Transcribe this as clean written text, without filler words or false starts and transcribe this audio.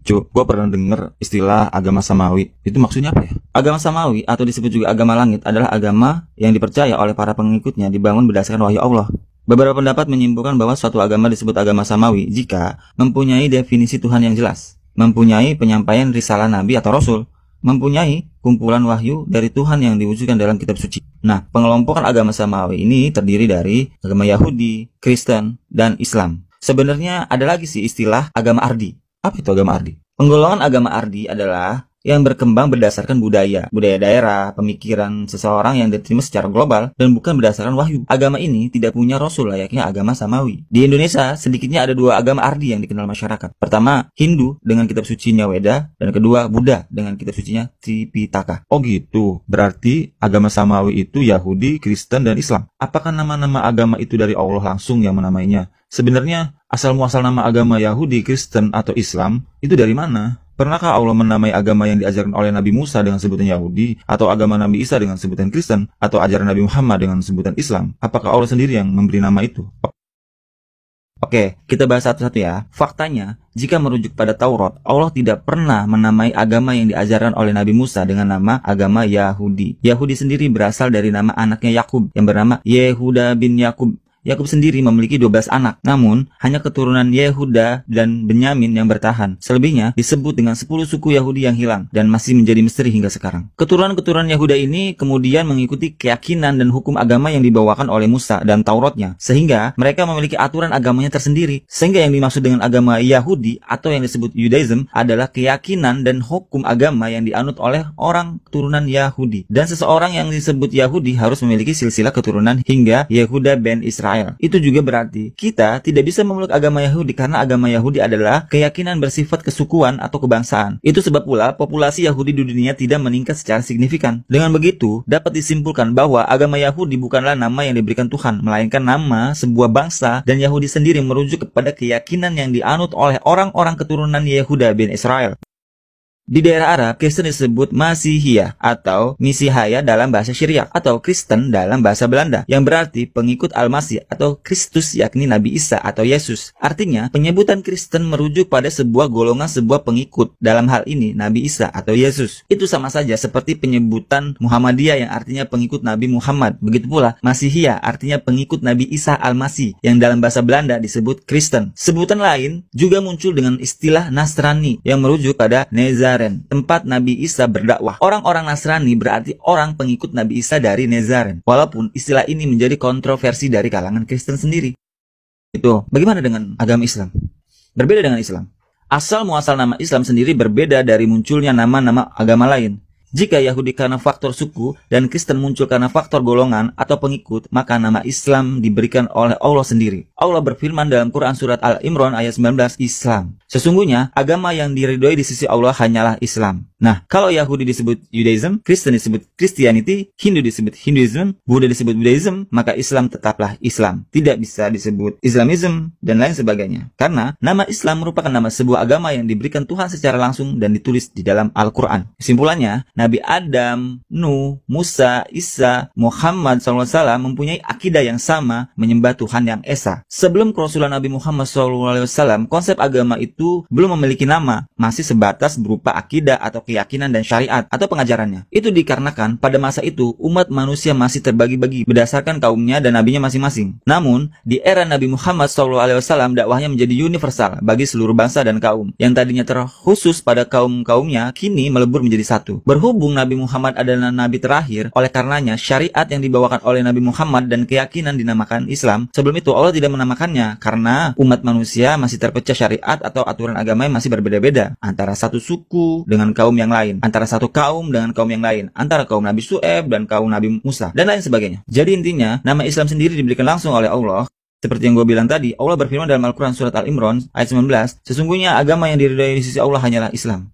Gue pernah denger istilah agama samawi. Itu maksudnya apa ya? Agama samawi atau disebut juga agama langit adalah agama yang dipercaya oleh para pengikutnya dibangun berdasarkan wahyu Allah. Beberapa pendapat menyimpulkan bahwa suatu agama disebut agama samawi jika mempunyai definisi Tuhan yang jelas, mempunyai penyampaian risalah nabi atau rasul, mempunyai kumpulan wahyu dari Tuhan yang diwujudkan dalam kitab suci. Nah, pengelompokan agama samawi ini terdiri dari agama Yahudi, Kristen, dan Islam. Sebenarnya ada lagi sih istilah agama ardi. Apa itu agama ardi? Penggolongan agama ardi adalah yang berkembang berdasarkan budaya daerah, pemikiran seseorang yang diterima secara global dan bukan berdasarkan wahyu. Agama ini tidak punya rasul layaknya agama samawi. Di Indonesia, sedikitnya ada dua agama ardi yang dikenal masyarakat. Pertama, Hindu dengan kitab sucinya Weda, dan kedua, Buddha dengan kitab sucinya Tripitaka. Oh gitu, berarti agama samawi itu Yahudi, Kristen, dan Islam. Apakah nama-nama agama itu dari Allah langsung yang menamainya? Sebenarnya, asal-muasal nama agama Yahudi, Kristen, atau Islam itu dari mana? Pernahkah Allah menamai agama yang diajarkan oleh Nabi Musa dengan sebutan Yahudi, atau agama Nabi Isa dengan sebutan Kristen, atau ajaran Nabi Muhammad dengan sebutan Islam? Apakah Allah sendiri yang memberi nama itu? Oke, kita bahas satu-satu ya. Faktanya, jika merujuk pada Taurat, Allah tidak pernah menamai agama yang diajarkan oleh Nabi Musa dengan nama agama Yahudi. Yahudi sendiri berasal dari nama anaknya Yakub yang bernama Yehuda bin Yakub. Yakub sendiri memiliki 12 anak, namun hanya keturunan Yehuda dan Benyamin yang bertahan. Selebihnya disebut dengan 10 suku Yahudi yang hilang dan masih menjadi misteri hingga sekarang. Keturunan-keturunan Yehuda ini kemudian mengikuti keyakinan dan hukum agama yang dibawakan oleh Musa dan Tauratnya, sehingga mereka memiliki aturan agamanya tersendiri. Sehingga yang dimaksud dengan agama Yahudi atau yang disebut Judaism adalah keyakinan dan hukum agama yang dianut oleh orang keturunan Yahudi. Dan seseorang yang disebut Yahudi harus memiliki silsilah keturunan hingga Yehuda ben Israel. Itu juga berarti kita tidak bisa memeluk agama Yahudi karena agama Yahudi adalah keyakinan bersifat kesukuan atau kebangsaan. Itu sebab pula populasi Yahudi di dunia tidak meningkat secara signifikan. Dengan begitu, dapat disimpulkan bahwa agama Yahudi bukanlah nama yang diberikan Tuhan, melainkan nama sebuah bangsa, dan Yahudi sendiri merujuk kepada keyakinan yang dianut oleh orang-orang keturunan Yehuda bin Israel. Di daerah Arab, Kristen disebut Masihiyah atau Misihaya dalam bahasa Syriak atau Kristen dalam bahasa Belanda yang berarti pengikut Al-Masih atau Kristus yakni Nabi Isa atau Yesus. Artinya, penyebutan Kristen merujuk pada sebuah golongan sebuah pengikut, dalam hal ini Nabi Isa atau Yesus. Itu sama saja seperti penyebutan Muhammadiyah yang artinya pengikut Nabi Muhammad. Begitu pula Masihiyah artinya pengikut Nabi Isa Al-Masih yang dalam bahasa Belanda disebut Kristen. Sebutan lain juga muncul dengan istilah Nasrani yang merujuk pada Nezaren, tempat Nabi Isa berdakwah. Orang-orang Nasrani berarti orang pengikut Nabi Isa dari Nezaren. Walaupun istilah ini menjadi kontroversi dari kalangan Kristen sendiri. Itu, bagaimana dengan agama Islam? Berbeda dengan Islam. Asal muasal nama Islam sendiri berbeda dari munculnya nama-nama agama lain. Jika Yahudi karena faktor suku dan Kristen muncul karena faktor golongan atau pengikut, maka nama Islam diberikan oleh Allah sendiri. Allah berfirman dalam Quran surat Al-Imran ayat 19, Islam. Sesungguhnya agama yang diridhoi di sisi Allah hanyalah Islam. Nah, kalau Yahudi disebut Judaism, Kristen disebut Christianity, Hindu disebut Hinduism, Buddha disebut Buddhism, maka Islam tetaplah Islam. Tidak bisa disebut Islamism dan lain sebagainya. Karena nama Islam merupakan nama sebuah agama yang diberikan Tuhan secara langsung dan ditulis di dalam Al-Quran. Kesimpulannya, Nabi Adam, Nuh, Musa, Isa, Muhammad SAW mempunyai akidah yang sama, menyembah Tuhan yang Esa. Sebelum kerasulan Nabi Muhammad SAW, konsep agama itu belum memiliki nama, masih sebatas berupa akidah atau keyakinan dan syariat atau pengajarannya. Itu dikarenakan pada masa itu umat manusia masih terbagi-bagi berdasarkan kaumnya dan nabinya masing-masing. Namun, di era Nabi Muhammad SAW, dakwahnya menjadi universal bagi seluruh bangsa dan kaum. Yang tadinya terkhusus pada kaum-kaumnya, kini melebur menjadi satu. Berhubung Nabi Muhammad adalah nabi terakhir, oleh karenanya syariat yang dibawakan oleh Nabi Muhammad dan keyakinan dinamakan Islam. Sebelum itu Allah tidak menamakannya karena umat manusia masih terpecah syariat atau aturan agama yang masih berbeda-beda antara satu suku dengan kaum yang lain, antara satu kaum dengan kaum yang lain, antara kaum Nabi Syuaib dan kaum Nabi Musa dan lain sebagainya. Jadi intinya nama Islam sendiri diberikan langsung oleh Allah. Seperti yang gue bilang tadi, Allah berfirman dalam Al-Quran surat Al-Imran ayat 19, sesungguhnya agama yang diridhai di sisi Allah hanyalah Islam.